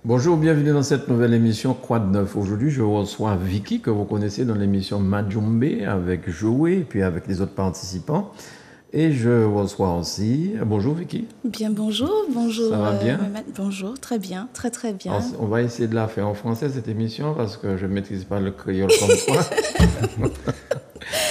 Bonjour, bienvenue dans cette nouvelle émission Quoi de neuf. Aujourd'hui, je reçois Vicky, que vous connaissez dans l'émission Majumbe avec Joé et puis avec les autres participants. Et je reçois aussi... Bonjour Vicky. Bien, bonjour, bonjour. Ça va bien? Bonjour, très bien, très très bien. Alors, on va essayer de la faire en français cette émission parce que je ne maîtrise pas le créole comme toi.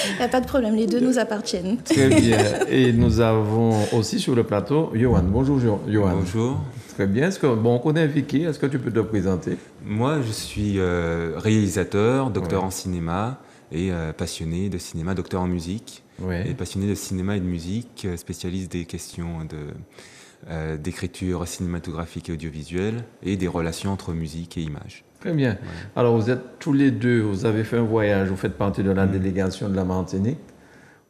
Il n'y a pas de problème, les deux nous appartiennent. Très bien. Et nous avons aussi sur le plateau Johan. Bonjour Johan. Bonjour. Très bien. On connaît Vicky. Est-ce que tu peux te présenter? Moi, je suis réalisateur, docteur en cinéma et passionné de cinéma, docteur en musique. Et passionné de cinéma et de musique, spécialiste des questions d'écriture cinématographique et audiovisuelle et des relations entre musique et image. Très bien. Alors, vous êtes tous les deux, vous avez fait un voyage, vous faites partie de la délégation de la Martinique.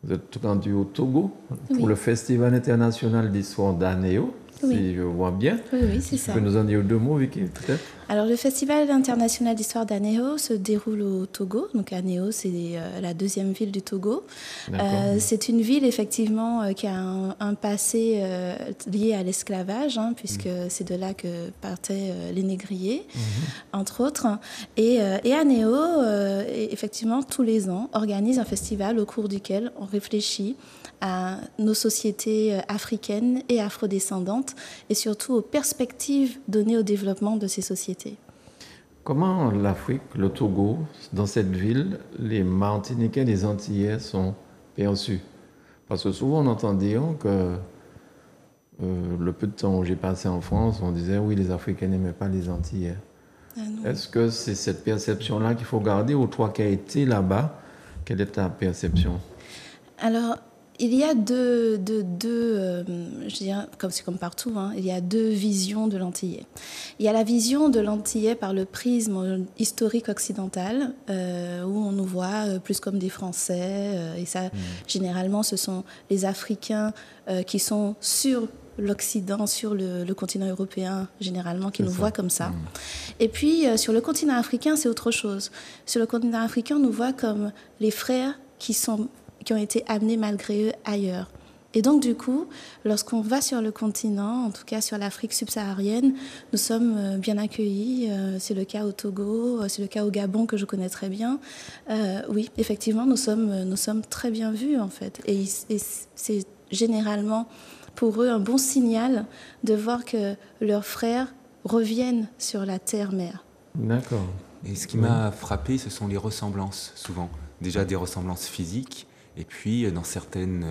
Vous êtes rendus au Togo pour le Festival international d'histoire d'Anéo, si je vois bien. Oui, c'est ça. Tu peux nous en dire deux mots, Vicky, peut-être? Alors, le Festival international d'histoire d'Anéo se déroule au Togo. Donc, Anéo, c'est la deuxième ville du Togo. C'est une ville, effectivement, qui a un passé lié à l'esclavage, puisque c'est de là que partaient les négriers, entre autres. Et Anéo, effectivement, tous les ans, organise un festival au cours duquel on réfléchit à nos sociétés africaines et afrodescendantes et surtout aux perspectives données au développement de ces sociétés. Comment l'Afrique, le Togo, dans cette ville, les Martiniquais, les Antillais sont perçus? Parce que souvent on entend dire que le peu de temps où j'ai passé en France, on disait oui, les Africains n'aimaient pas les Antillais. Est-ce que c'est cette perception-là qu'il faut garder, ou toi qui as été là-bas, quelle est ta perception? Alors, il y a je dirais, c'est comme partout, il y a deux visions de l'Antillais. Il y a la vision de l'Antillais par le prisme historique occidental, où on nous voit plus comme des Français, et ça, généralement, ce sont les Africains qui sont sur l'Occident, sur le continent européen, généralement, qui nous voient comme ça. Et puis, sur le continent africain, c'est autre chose. Sur le continent africain, on nous voit comme les frères qui ont été amenés malgré eux ailleurs. Et donc, du coup, lorsqu'on va sur le continent, en tout cas sur l'Afrique subsaharienne, nous sommes bien accueillis. C'est le cas au Togo, c'est le cas au Gabon, que je connais très bien. Oui, effectivement, nous sommes très bien vus, en fait. Et c'est généralement, pour eux, un bon signal de voir que leurs frères reviennent sur la terre-mère. D'accord. Et ce qui m'a frappé, ce sont les ressemblances, souvent. Déjà des ressemblances physiques, et puis dans certaines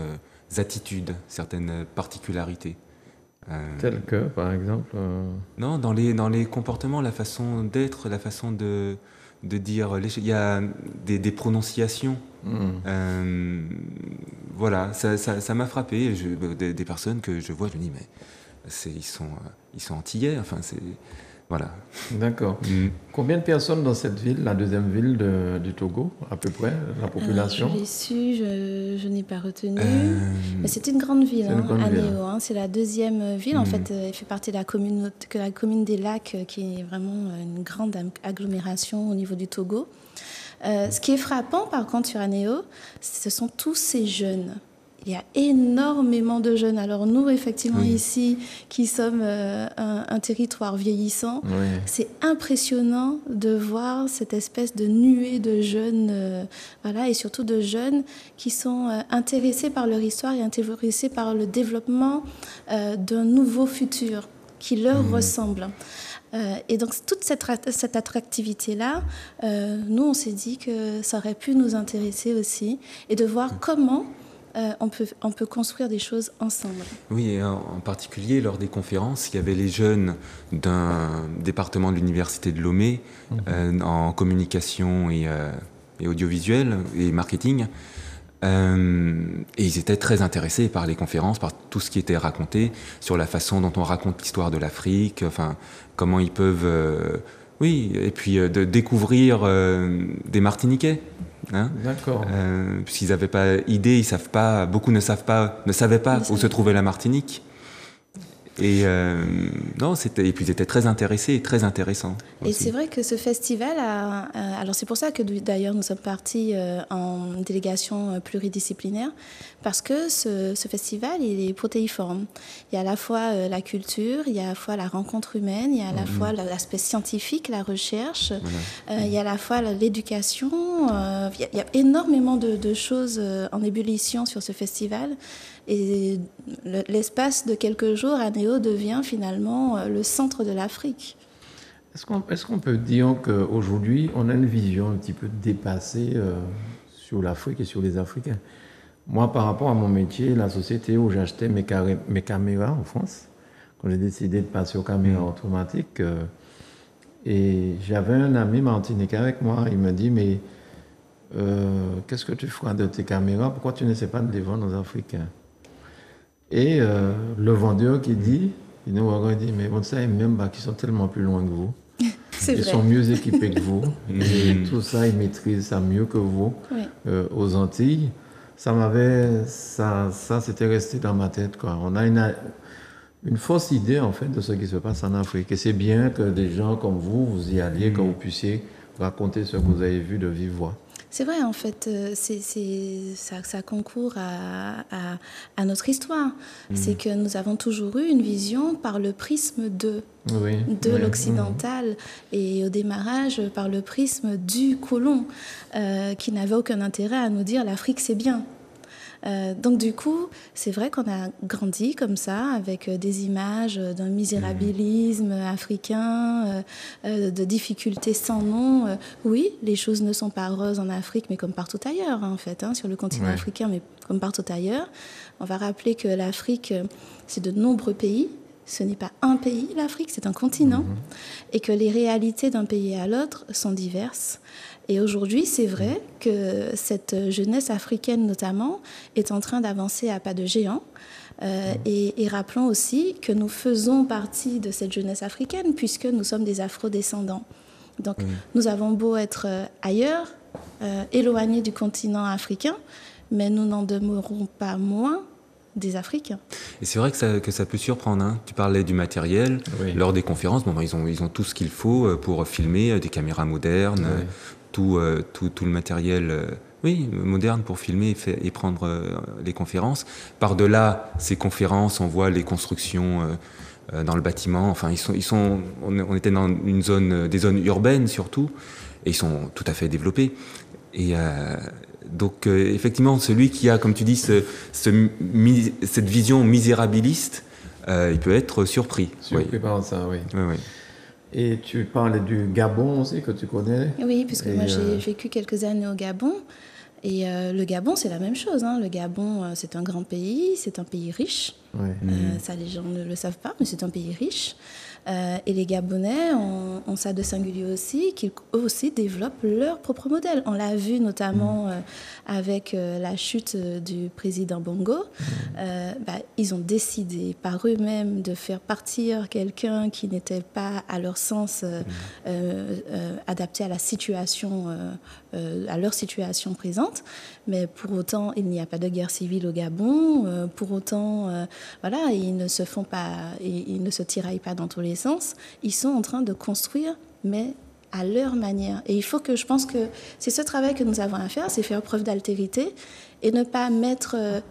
attitudes, certaines particularités. Telles que, par exemple Non, dans les comportements, la façon d'être, la façon de dire... Il y a des prononciations. Voilà, ça m'a frappé. Des personnes que je vois, je me dis, mais ils sont antillais, enfin, c'est... Voilà. D'accord. Combien de personnes dans cette ville, la deuxième ville du Togo, à peu près, la population? Je l'ai su, je n'ai pas retenu. Mais c'est une grande ville, Anéo. C'est la deuxième ville. En fait, elle fait partie de la commune des Lacs, qui est vraiment une grande agglomération au niveau du Togo. Ce qui est frappant, par contre, sur Anéo, ce sont tous ces jeunes. Il y a énormément de jeunes. Alors nous, effectivement, ici, qui sommes un territoire vieillissant, c'est impressionnant de voir cette espèce de nuée de jeunes, et surtout de jeunes qui sont intéressés par leur histoire et intéressés par le développement d'un nouveau futur qui leur ressemble. Et donc, toute cette attractivité-là, nous, on s'est dit que ça aurait pu nous intéresser aussi, et de voir comment on peut construire des choses ensemble. Oui, et en particulier lors des conférences, il y avait les jeunes d'un département de l'université de Lomé en communication et audiovisuel et marketing. Et ils étaient très intéressés par les conférences, par tout ce qui était raconté, sur la façon dont on raconte l'histoire de l'Afrique, enfin, comment ils peuvent... et puis de découvrir des Martiniquais. D'accord. Puisqu'ils n'avaient pas idée, beaucoup ne savaient pas où se trouvait la Martinique. Et non, et puis ils étaient très intéressés et très intéressants. Et c'est vrai que ce festival alors c'est pour ça que d'ailleurs nous sommes partis en délégation pluridisciplinaire, parce que ce festival il est protéiforme. Il y a à la fois la culture, il y a à la fois la rencontre humaine, il y a à la fois l'aspect scientifique, la recherche, il y a à la fois l'éducation. Il y a énormément de choses en ébullition sur ce festival. Et l'espace de quelques jours, Anéo devient finalement le centre de l'Afrique. Est-ce qu'on peut dire qu'aujourd'hui, on a une vision un petit peu dépassée sur l'Afrique et sur les Africains? Moi, par rapport à mon métier, la société où j'achetais mes caméras en France, quand j'ai décidé de passer aux caméras automatiques, et j'avais un ami martiniquais avec moi, il me dit, mais qu'est-ce que tu feras de tes caméras? Pourquoi tu n'essaies pas de les vendre aux Africains? Et le vendeur qui dit, il nous regarde et dit, mais on sait même pas qu'ils sont tellement plus loin que vous. Ils sont mieux équipés que vous. Et tout ça, ils maîtrisent ça mieux que vous. Aux Antilles, ça c'était resté dans ma tête, quoi. On a une fausse idée, en fait, de ce qui se passe en Afrique. Et c'est bien que des gens comme vous y alliez, que vous puissiez raconter ce que vous avez vu de vive voix. C'est vrai, en fait, ça concourt à notre histoire. C'est que nous avons toujours eu une vision par le prisme de l'occidental, et au démarrage par le prisme du colon, qui n'avait aucun intérêt à nous dire l'Afrique c'est bien. Donc du coup, c'est vrai qu'on a grandi comme ça, avec des images d'un misérabilisme africain, de difficultés sans nom. Oui, les choses ne sont pas roses en Afrique, mais comme partout ailleurs, en fait, sur le continent africain, mais comme partout ailleurs. On va rappeler que l'Afrique, c'est de nombreux pays. Ce n'est pas un pays, l'Afrique, c'est un continent. Et que les réalités d'un pays à l'autre sont diverses. Et aujourd'hui, c'est vrai que cette jeunesse africaine, notamment, est en train d'avancer à pas de géant. Et rappelons aussi que nous faisons partie de cette jeunesse africaine, puisque nous sommes des afro-descendants. Donc, nous avons beau être ailleurs, éloignés du continent africain, mais nous n'en demeurons pas moins des Africains. Et c'est vrai que ça peut surprendre. Hein. Tu parlais du matériel lors des conférences. Bon, ils ont tout ce qu'il faut pour filmer, des caméras modernes, tout le matériel moderne pour filmer et prendre les conférences. Par-delà ces conférences, on voit les constructions dans le bâtiment. Enfin, on était dans des zones urbaines surtout, et ils sont tout à fait développés. Et donc, effectivement, celui qui a, comme tu dis, cette vision misérabiliste, il peut être surpris. Surpris par ça, oui. Oui. Et tu parlais du Gabon aussi, que tu connais? Oui, puisque moi j'ai vécu quelques années au Gabon. Et le Gabon, c'est la même chose. Le Gabon, c'est un grand pays, c'est un pays riche. Ça, les gens ne le savent pas, mais c'est un pays riche. Et les Gabonais ont ça de singulier aussi, qu'ils eux aussi développent leur propre modèle. On l'a vu notamment avec la chute du président Bongo. Ils ont décidé par eux-mêmes de faire partir quelqu'un qui n'était pas, à leur sens, adapté à la situation, à leur situation présente. Mais pour autant, il n'y a pas de guerre civile au Gabon. Pour autant, ils ne se tiraillent pas dans tous les sens. Ils sont en train de construire, mais à leur manière. Et je pense que c'est ce travail que nous avons à faire, c'est faire preuve d'altérité et ne pas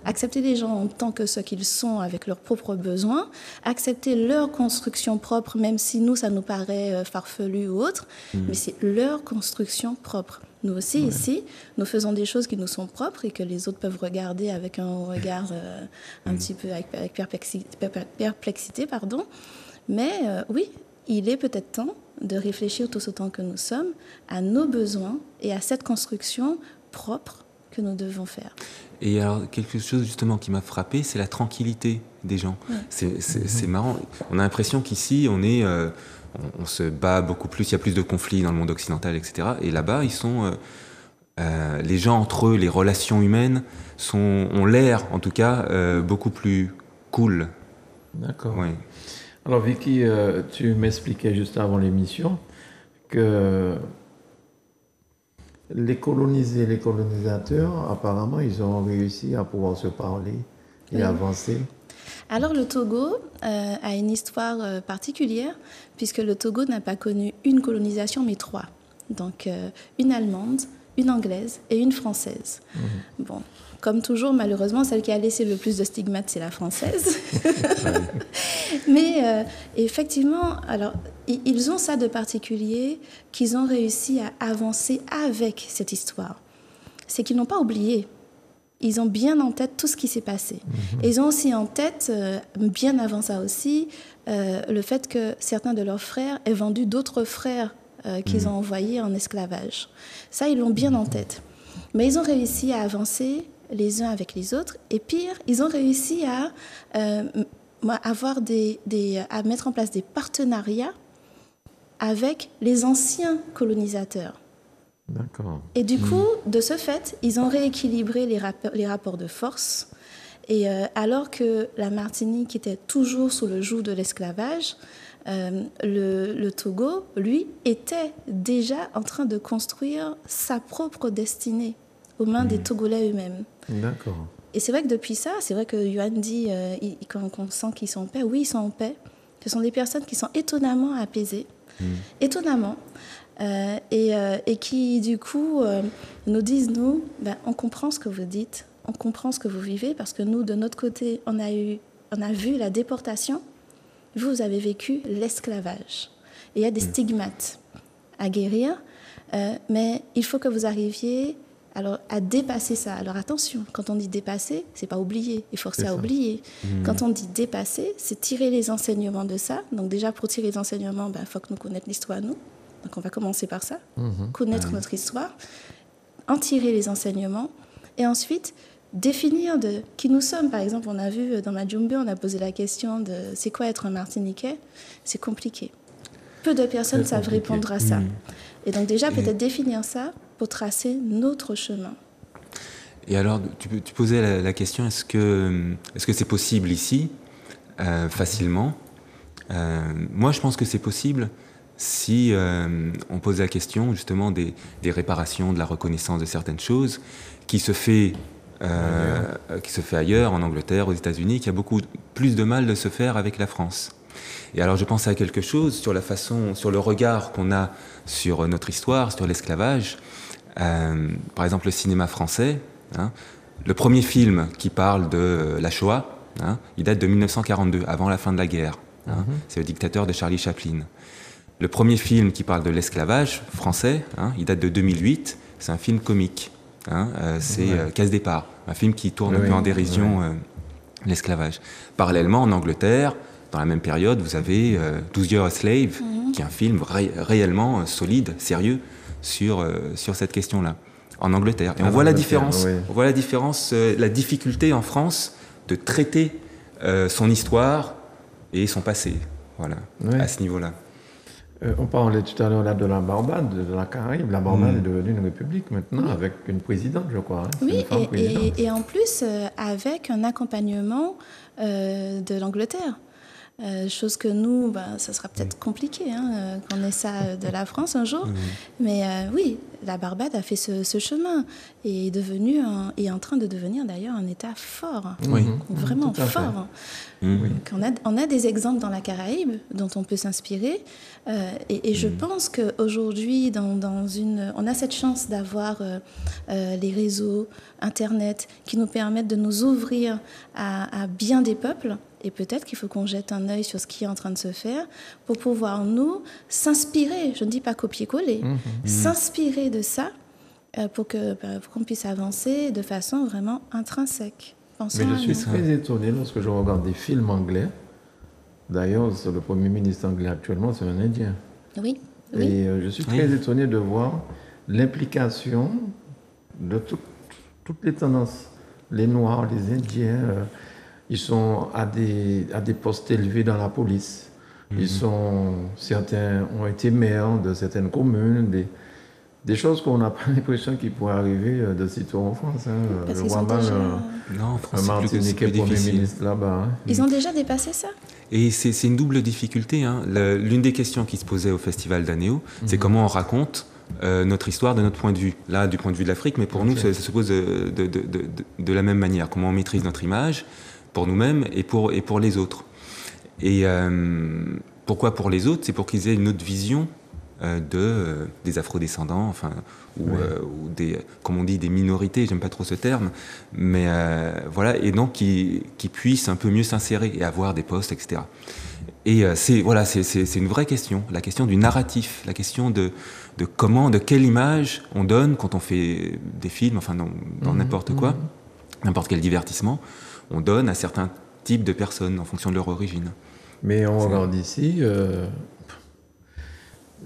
accepter les gens en tant que ce qu'ils sont avec leurs propres besoins, accepter leur construction propre, même si nous, ça nous paraît farfelu ou autre, mais c'est leur construction propre. Nous aussi, ici, nous faisons des choses qui nous sont propres et que les autres peuvent regarder avec un regard un petit peu avec perplexité. Mais oui, il est peut-être temps de réfléchir tous autant que nous sommes à nos besoins et à cette construction propre que nous devons faire. Et alors, quelque chose justement qui m'a frappé, c'est la tranquillité des gens. C'est marrant. On a l'impression qu'ici, on se bat beaucoup plus, il y a plus de conflits dans le monde occidental, etc. Et là-bas, les gens entre eux, les relations humaines ont l'air, en tout cas, beaucoup plus cool. D'accord. Oui. Alors Vicky, tu m'expliquais juste avant l'émission que les colonisés, les colonisateurs, apparemment, ils ont réussi à pouvoir se parler et avancer. Alors le Togo a une histoire particulière, puisque le Togo n'a pas connu une colonisation, mais 3. Donc une allemande, une anglaise et une française. Bon, comme toujours, malheureusement, celle qui a laissé le plus de stigmates, c'est la française. Mais effectivement, alors, ils ont ça de particulier, qu'ils ont réussi à avancer avec cette histoire. C'est qu'ils n'ont pas oublié. Ils ont bien en tête tout ce qui s'est passé. Et ils ont aussi en tête, bien avant ça aussi, le fait que certains de leurs frères aient vendu d'autres frères qu'ils ont envoyés en esclavage. Ça, ils l'ont bien en tête. Mais ils ont réussi à avancer les uns avec les autres. Et pire, ils ont réussi à à mettre en place des partenariats avec les anciens colonisateurs. D'accord. Et du coup, de ce fait, ils ont rééquilibré les rapports de force. Et alors que la Martinique était toujours sous le joug de l'esclavage, le Togo, lui, était déjà en train de construire sa propre destinée aux mains des Togolais eux-mêmes. D'accord. Et c'est vrai que depuis ça, c'est vrai que Yohann dit qu'on sent qu'ils sont en paix. Oui, ils sont en paix. Ce sont des personnes qui sont étonnamment apaisées. Étonnamment. Et qui, du coup, nous disent, nous, on comprend ce que vous dites, on comprend ce que vous vivez, parce que nous, de notre côté, on a vu la déportation. Vous avez vécu l'esclavage. Et il y a des stigmates à guérir, mais il faut que vous arriviez à dépasser ça. Alors attention, quand on dit dépasser, c'est pas oublier, et forcer à oublier. Quand on dit dépasser, c'est tirer les enseignements de ça. Donc déjà, pour tirer les enseignements, il faut que nous connaissions l'histoire, nous. Donc on va commencer par ça, connaître notre histoire, en tirer les enseignements, et ensuite définir de qui nous sommes. Par exemple, on a vu dans Majumbe, on a posé la question de c'est quoi être un Martiniquais. C'est compliqué. Peu de personnes savent répondre à ça. Et donc déjà, peut-être définir ça pour tracer notre chemin. Et alors, tu posais la question, est-ce que c'est possible ici, facilement ? Moi, je pense que c'est possible si on pose la question justement des réparations, de la reconnaissance de certaines choses, qui se fait ailleurs, en Angleterre, aux États-Unis, qui a beaucoup plus de mal de se faire avec la France. Et alors je pensais à quelque chose sur le regard qu'on a sur notre histoire, sur l'esclavage. Par exemple, le cinéma français, le premier film qui parle de la Shoah, il date de 1942, avant la fin de la guerre. C'est Le Dictateur de Charlie Chaplin. Le premier film qui parle de l'esclavage français, il date de 2008, c'est un film comique. C'est Casse Départ, un film qui tourne un peu en dérision l'esclavage. Parallèlement, en Angleterre, dans la même période, vous avez 12 Years a Slave, qui est un film réellement solide, sérieux, sur cette question-là, en Angleterre. Et on voit la différence, la difficulté en France de traiter son histoire et son passé, à ce niveau-là. On parlait tout à l'heure là, de la Barbade, de la Caraïbe. La Barbade est devenue une république maintenant, avec une présidente, je crois. Oui, et en plus, avec un accompagnement de l'Angleterre. Chose que nous, ça sera peut-être compliqué qu'on ait ça de la France un jour. Mais oui, la Barbade a fait ce chemin et est en train de devenir d'ailleurs un État fort, vraiment fort. On a des exemples dans la Caraïbe dont on peut s'inspirer. Et je pense qu'aujourd'hui, on a cette chance d'avoir les réseaux, Internet, qui nous permettent de nous ouvrir à bien des peuples. Et peut-être qu'il faut qu'on jette un œil sur ce qui est en train de se faire pour pouvoir, nous, s'inspirer, je ne dis pas copier-coller, s'inspirer de ça pour qu'on puisse avancer de façon vraiment intrinsèque. Mais je suis très étonné lorsque je regarde des films anglais. D'ailleurs, le Premier ministre anglais actuellement, c'est un Indien. Oui. Et je suis très étonné de voir l'implication de toutes les tendances. Les Noirs, les Indiens... ils sont à des postes élevés dans la police. Certains ont été maires de certaines communes, des choses qu'on n'a pas l'impression qu'ils pourraient arriver de sitôt en France. Parce je qu'ils vois mal un Martiniquais Premier ministre là-bas. Ils ont déjà dépassé ça. Et c'est une double difficulté. L'une des questions qui se posait au Festival d'Anéo, c'est comment on raconte notre histoire de notre point de vue. Là, du point de vue de l'Afrique, mais pour nous, ça se pose de la même manière. Comment on maîtrise notre image, pour nous-mêmes et pour les autres. Et pourquoi pour les autres? C'est pour qu'ils aient une autre vision des afrodescendants, enfin, ou des, comme on dit, des minorités, j'aime pas trop ce terme, mais voilà, et donc qui puissent un peu mieux s'insérer et avoir des postes, etc. Et c'est une vraie question, la question du narratif, la question de quelle image on donne quand on fait des films, enfin dans n'importe quoi, n'importe quel divertissement, on donne à certains types de personnes en fonction de leur origine. Mais on regarde ici,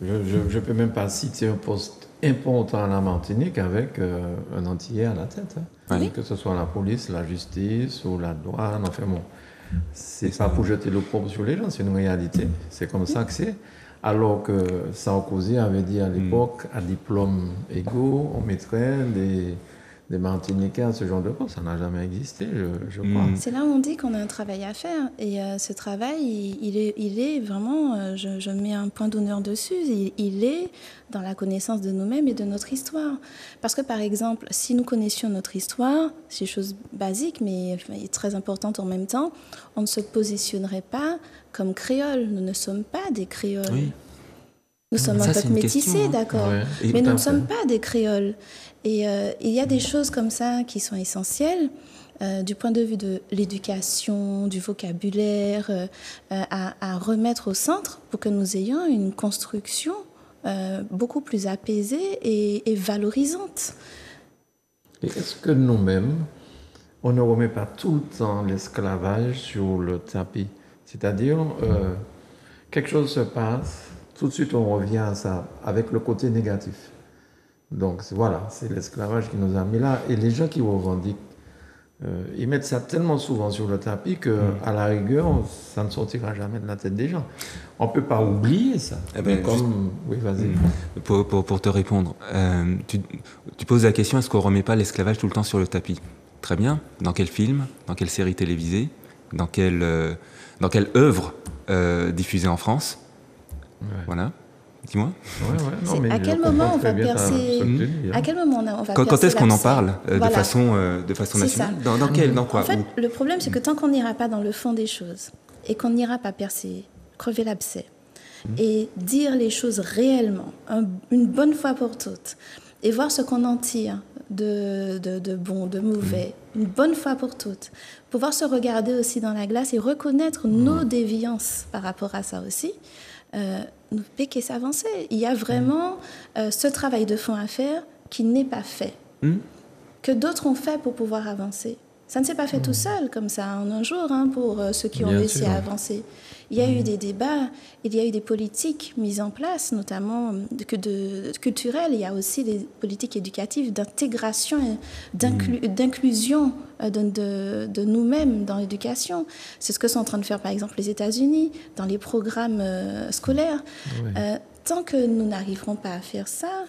je ne peux même pas citer un poste important à la Martinique avec un Antillais à la tête. Hein. Oui. Que ce soit la police, la justice ou la douane, enfin bon. C'est pas pour jeter l'opprobre sur les gens, c'est une réalité. C'est comme ça que c'est. Alors que Sarkozy avait dit à l'époque, à diplôme égaux, on mettrait des Martiniquais à ce genre de poste. Ça n'a jamais existé, je crois. C'est là où on dit qu'on a un travail à faire. Et ce travail, il est vraiment, je mets un point d'honneur dessus, il est dans la connaissance de nous-mêmes et de notre histoire. Parce que, par exemple, si nous connaissions notre histoire, c'est une chose basique, mais très importante en même temps, on ne se positionnerait pas comme créoles. Nous ne sommes pas des créoles. Oui. Nous sommes un peuple métissé, d'accord, mais nous ne sommes pas des créoles. Et il y a des choses comme ça qui sont essentielles du point de vue de l'éducation, du vocabulaire, à remettre au centre pour que nous ayons une construction beaucoup plus apaisée et valorisante. Et est-ce que nous-mêmes, on ne remet pas tout le temps l'esclavage sur le tapis? C'est-à-dire, quelque chose se passe, tout de suite on revient à ça, avec le côté négatif. Donc voilà, c'est l'esclavage qui nous a mis là. Et les gens qui revendiquent, ils mettent ça tellement souvent sur le tapis qu'à la rigueur, ça ne sortira jamais de la tête des gens. On ne peut pas oublier ça. Oui, vas-y. Pour te répondre, tu poses la question, est-ce qu'on ne remet pas l'esclavage tout le temps sur le tapis? Très bien. Dans quel film? Dans quelle série télévisée? Dans quelle œuvre diffusée en France? Voilà. Dis-moi. À quel moment on va percer? À quel moment on va quand est-ce qu'on en parle voilà. de façon nationale? Dans quoi? En fait, le problème, c'est que tant qu'on n'ira pas dans le fond des choses et qu'on n'ira pas percer, crever l'abcès et dire les choses réellement, une bonne fois pour toutes, et voir ce qu'on en tire de bon, de mauvais, une bonne fois pour toutes, pouvoir se regarder aussi dans la glace et reconnaître nos déviances par rapport à ça aussi. Nous péquer s'avancer. Il y a vraiment ce travail de fond à faire qui n'est pas fait, que d'autres ont fait pour pouvoir avancer. Ça ne s'est pas fait tout seul, comme ça, en un jour, pour ceux qui ont réussi à avancer. Il y a eu des débats, il y a eu des politiques mises en place, notamment culturelles. Il y a aussi des politiques éducatives d'intégration et d'inclusion de nous-mêmes dans l'éducation. C'est ce que sont en train de faire, par exemple, les États-Unis, dans les programmes scolaires. Tant que nous n'arriverons pas à faire ça,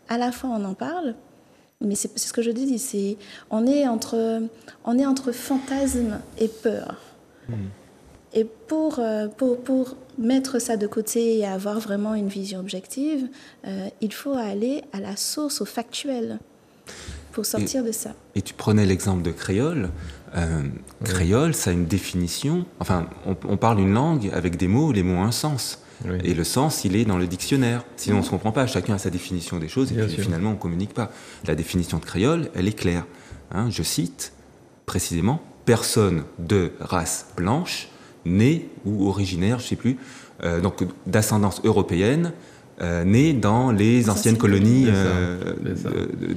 à la fois on en parle, mais c'est ce que je dis, on est entre fantasme et peur. Et pour mettre ça de côté et avoir vraiment une vision objective, il faut aller à la source, au factuel, pour sortir de ça. Et tu prenais l'exemple de créole. Créole, ça a une définition. Enfin, on parle une langue avec des mots, les mots ont un sens. Oui. Et le sens, il est dans le dictionnaire. Sinon, on ne se comprend pas. Chacun a sa définition des choses et puis finalement, on ne communique pas. La définition de créole, elle est claire. Je cite précisément « personne de race blanche, née ou originaire, je ne sais plus, donc d'ascendance européenne, née dans les anciennes colonies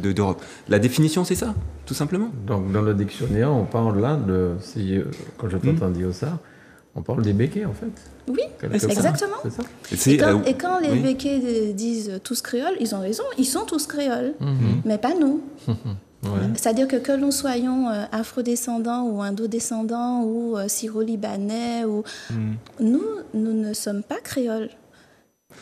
d'Europe. » La définition, c'est ça, tout simplement. Donc, dans le dictionnaire, on parle là de... quand je t'entends dire ça, on parle des béquets, en fait. Oui, exactement. C'est ça. Et quand les béquets disent tous créoles, ils ont raison, ils sont tous créoles, mais pas nous. C'est-à-dire que nous soyons afrodescendants ou indo-descendants ou syro-libanais, nous ne sommes pas créoles.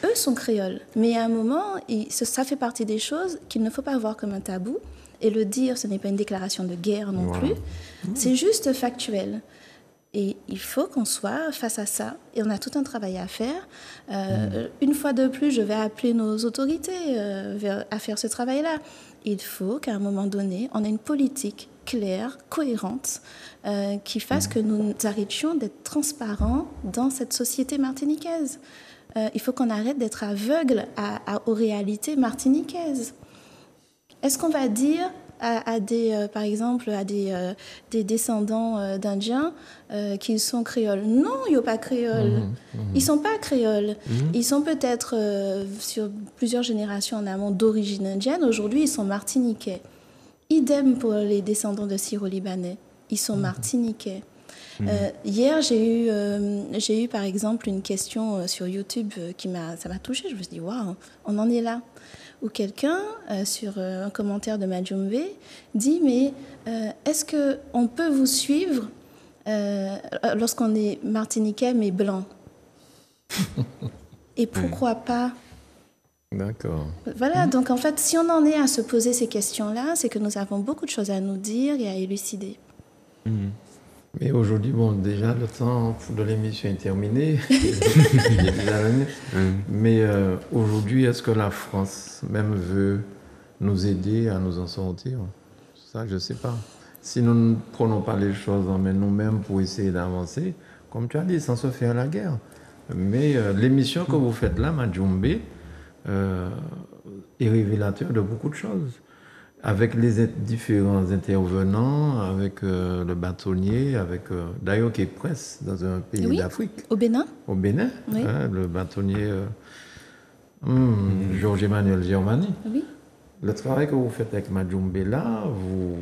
Eux sont créoles. Mais à un moment, ça fait partie des choses qu'il ne faut pas voir comme un tabou. Et le dire, ce n'est pas une déclaration de guerre non plus. C'est juste factuel. Et il faut qu'on soit face à ça. Et on a tout un travail à faire. Une fois de plus, je vais appeler nos autorités à faire ce travail-là. Il faut qu'à un moment donné, on ait une politique claire, cohérente, qui fasse que nous arrêtions d'être transparents dans cette société martiniquaise. Il faut qu'on arrête d'être aveugle aux réalités martiniquaises. Est-ce qu'on va dire par exemple, à des descendants d'Indiens qu'ils sont créoles? Non, ils ne sont pas créoles. Ils ne sont pas créoles. Ils sont peut-être, sur plusieurs générations en amont, d'origine indienne. Aujourd'hui, ils sont martiniquais. Idem pour les descendants de Syro-Libanais. Ils sont martiniquais. Hier, j'ai eu par exemple une question sur YouTube ça m'a touchée. Je me suis dit, waouh, on en est là. Où quelqu'un, sur un commentaire de Majumbe, dit, mais est-ce qu'on peut vous suivre lorsqu'on est martiniquais mais blanc? Et pourquoi pas? D'accord. Voilà, donc en fait, si on en est à se poser ces questions-là, c'est que nous avons beaucoup de choses à nous dire et à élucider. Mais aujourd'hui, bon, déjà, le temps de l'émission est terminé. Il y a des années. Mais aujourd'hui, est-ce que la France même veut nous aider à nous en sortir? Ça, je ne sais pas. Si nous ne prenons pas les choses en main nous-mêmes pour essayer d'avancer, comme tu as dit, sans se faire la guerre. Mais l'émission que vous faites là, Majumbe, est révélateur de beaucoup de choses. Avec les différents intervenants, avec le bâtonnier, d'ailleurs qui est presse dans un pays d'Afrique. Au Bénin. Au Bénin, oui. Le bâtonnier Georges-Emmanuel Germani. Oui. Le travail que vous faites avec Majumbe là, vous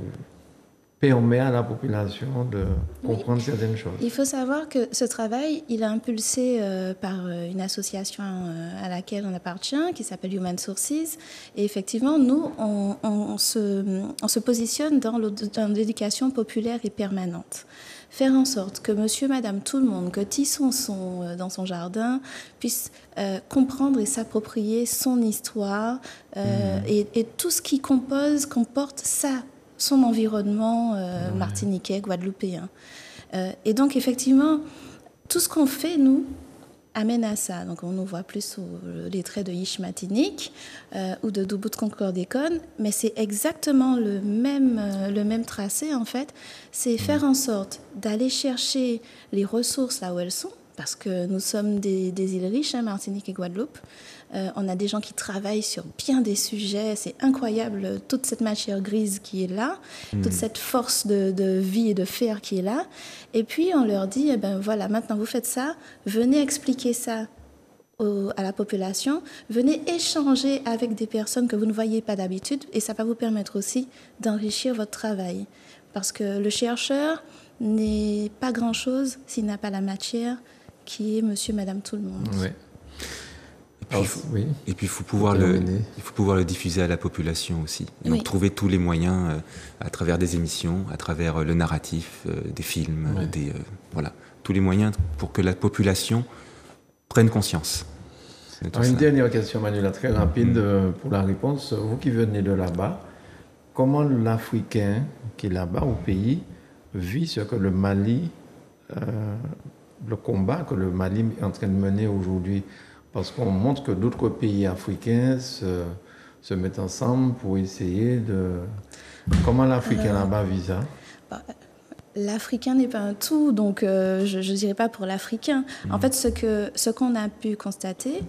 permet à la population de comprendre certaines choses. Il faut savoir que ce travail, il est impulsé par une association à laquelle on appartient, qui s'appelle Human Sources. Et effectivement, nous, on se positionne dans l'éducation populaire et permanente. Faire en sorte que monsieur, madame, tout le monde, que Tisson dans son jardin, puisse comprendre et s'approprier son histoire et tout ce qui comporte son environnement martiniquais, guadeloupéen. Et donc, effectivement, tout ce qu'on fait, nous, amène à ça. Donc, on nous voit plus sous les traits de Yishmatinik ou de Doubout Concordécon, mais c'est exactement le même tracé, en fait. C'est faire en sorte d'aller chercher les ressources là où elles sont, parce que nous sommes des îles riches, Martinique et Guadeloupe. On a des gens qui travaillent sur bien des sujets. C'est incroyable, toute cette matière grise qui est là, toute cette force de vie et de fer qui est là. Et puis, on leur dit, eh ben voilà, maintenant vous faites ça, venez expliquer ça à la population, venez échanger avec des personnes que vous ne voyez pas d'habitude, et ça va vous permettre aussi d'enrichir votre travail. Parce que le chercheur n'est pas grand-chose s'il n'a pas la matière qui est monsieur, madame, tout le monde. Oui. Et puis, il faut pouvoir le diffuser à la population aussi. Et donc, trouver tous les moyens à travers des émissions, à travers le narratif, des films, voilà, tous les moyens pour que la population prenne conscience. Alors, une dernière question, Manuela, très rapide pour la réponse. Vous qui venez de là-bas, comment l'Africain qui est là-bas au pays vit ce que le Mali, le combat que le Mali est en train de mener aujourd'hui? Parce qu'on montre que d'autres pays africains se mettent ensemble pour essayer de... Comment l'Africain là-bas vit ça? L'Africain n'est pas un tout, donc je ne dirais pas pour l'Africain. En fait, ce qu'on a pu constater,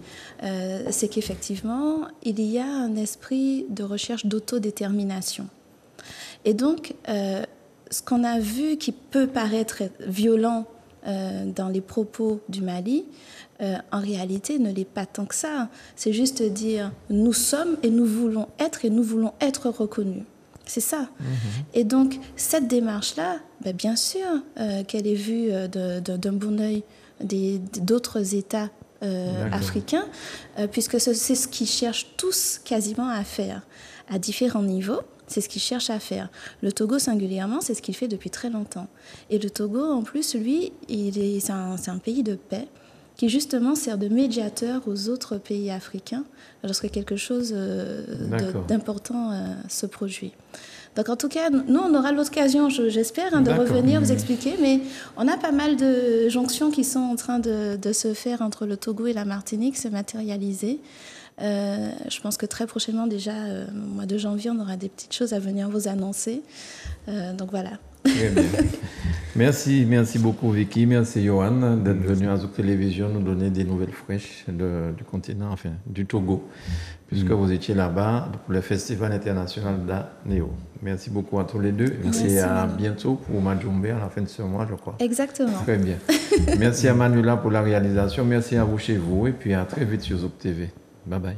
c'est qu'effectivement, il y a un esprit de recherche d'autodétermination. Et donc, ce qu'on a vu qui peut paraître violent dans les propos du Mali, en réalité, ne l'est pas tant que ça. C'est juste dire nous sommes et nous voulons être reconnus. C'est ça. Et donc, cette démarche-là, bien sûr qu'elle est vue d'un bon œil d'autres États africains, puisque c'est ce qu'ils cherchent tous quasiment à faire, à différents niveaux. C'est ce qu'il cherche à faire. Le Togo, singulièrement, c'est ce qu'il fait depuis très longtemps. Et le Togo, en plus, lui, c'est un pays de paix qui, justement, sert de médiateur aux autres pays africains lorsque quelque chose d'important se produit. Donc, en tout cas, nous, on aura l'occasion, j'espère, de revenir vous expliquer, mais on a pas mal de jonctions qui sont en train de se faire entre le Togo et la Martinique, se matérialiser. Je pense que très prochainement, déjà, au mois de janvier, on aura des petites choses à venir vous annoncer. Donc voilà. Très bien. Merci beaucoup Vicky, merci Johan d'être venu à Zouk Télévision nous donner des nouvelles fraîches du continent, enfin du Togo, puisque vous étiez là-bas pour le Festival international d'Anéo. Merci beaucoup à tous les deux et à bientôt pour Majumbe à la fin de ce mois, je crois. Exactement. Très bien. Merci à Manuela pour la réalisation, merci à vous chez vous et puis à très vite sur Zouk TV. Bye bye.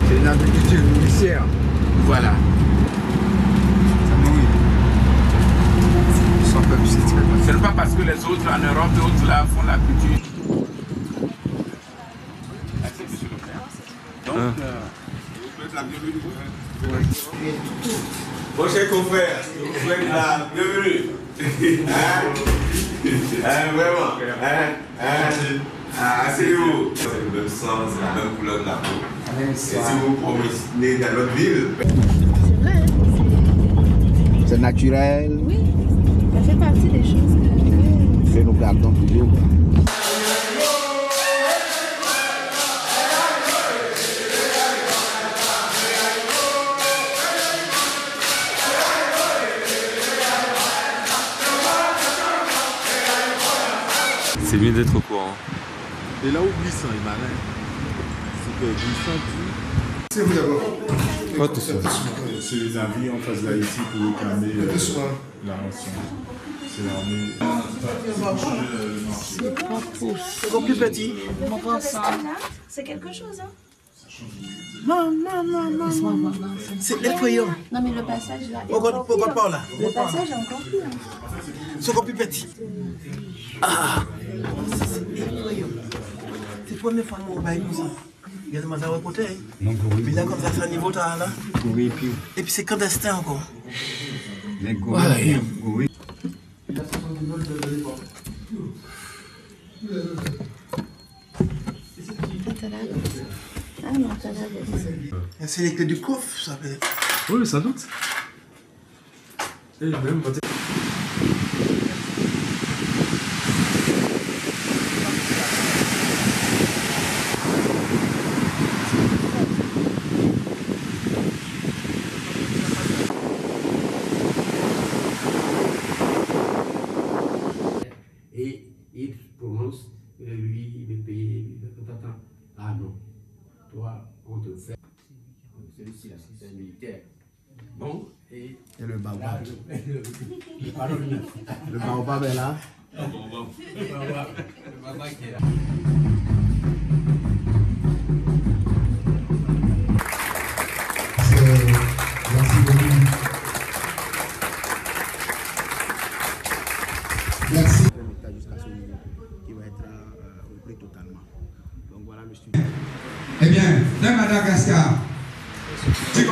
C'est une agriculture nourricière. Voilà. Ça nourrit. Son peuple, c'est très bon. Ce n'est pas parce que les autres en Europe, d'autres là font la culture. Merci, monsieur le maire. Donc, vous faites la bienvenue. Mon cher confrère, je vous souhaite la bienvenue. Vraiment. Asseyez-vous. C'est le même sang, c'est la même couleur de la peau. Et si vous promenez dans notre ville. C'est vrai, hein, C'est naturel. oui, ça fait partie des choses Que nous gardons toujours. C'est mieux d'être au courant. Et là où glissant est malin, c'est que glissant dit. C'est vous d'abord. Pas tout seul. C'est les avis en face d'Haïti pour réclamer la rançon. C'est l'armée. C'est encore plus petit. C'est quelque chose, hein. Non. C'est effrayant. Non, mais le passage là. Pourquoi pas là? Le passage est encore plus. Hein. C'est encore plus petit. Ah! C'est effrayant. C'est la première fois que je vais comme ça. Il y a des matins à côté. Mais là, comme ça, c'est un niveau là. Et puis c'est clandestin encore. Ouais. Ah non, t'as la C'est les clés du coffre, ça fait. Oui, sans doute. Et même quand et il prononce, lui, il veut payer. Ah non, toi, on te fait. Celui-ci, là, c'est un militaire. Bon, et le baobab. Le Le baobab est là. Le baobab qui est là. Merci beaucoup. Merci. Jusqu'à ce qui va être repris totalement. Donc voilà le studio. Eh bien, de Madagascar, du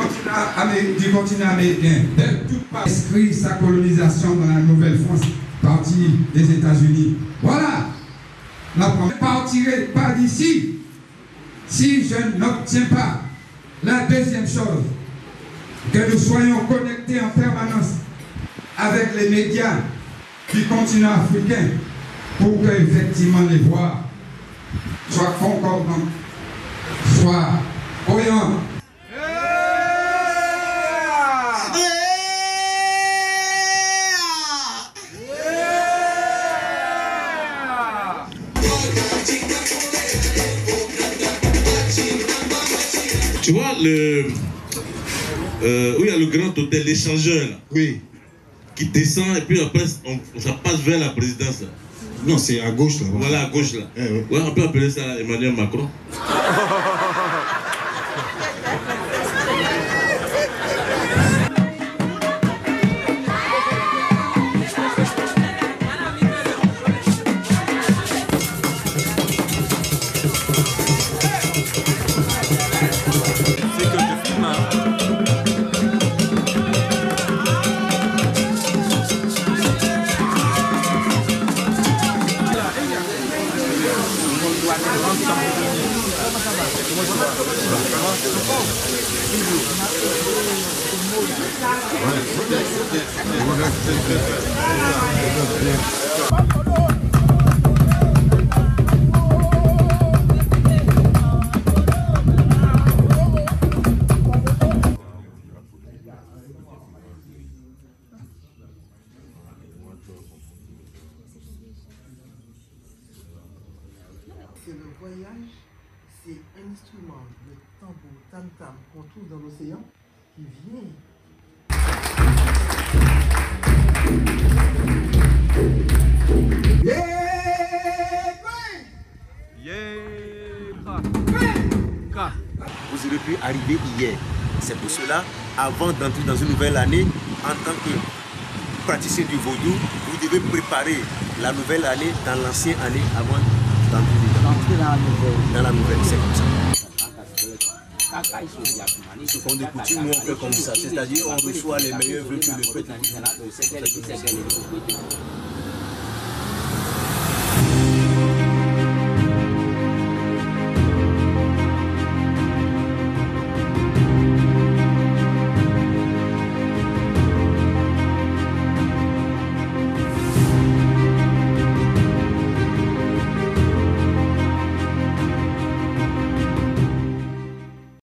continent américain, de toute part, inscrit sa colonisation dans la Nouvelle-France, partie des États-Unis. Voilà. La première partirai pas d'ici si je n'obtiens pas. La deuxième chose, que nous soyons connectés en permanence avec les médias du continent africain pour que effectivement les voix soient concordantes, soient cohérentes. Tu vois, où il y a le grand hôtel, l'échangeur, là. Oui. Qui descend et puis après, ça passe vers la présidence. Là. Non, c'est à gauche là. Voilà, à gauche là. Ouais, on peut appeler ça Emmanuel Macron. C'est le voyage, c'est un instrument, le tambour, tam-tam qu'on trouve dans l'océan qui vient. Vous aurez pu arriver hier. C'est pour cela, avant d'entrer dans une nouvelle année, en tant que praticien du vaudou, vous devez préparer la nouvelle année dans l'ancienne année avant d'entrer dans la nouvelle. C'est comme ça. Ce sont des coutumes, nous on fait comme ça. C'est-à-dire on reçoit les meilleurs vœux que le peuple.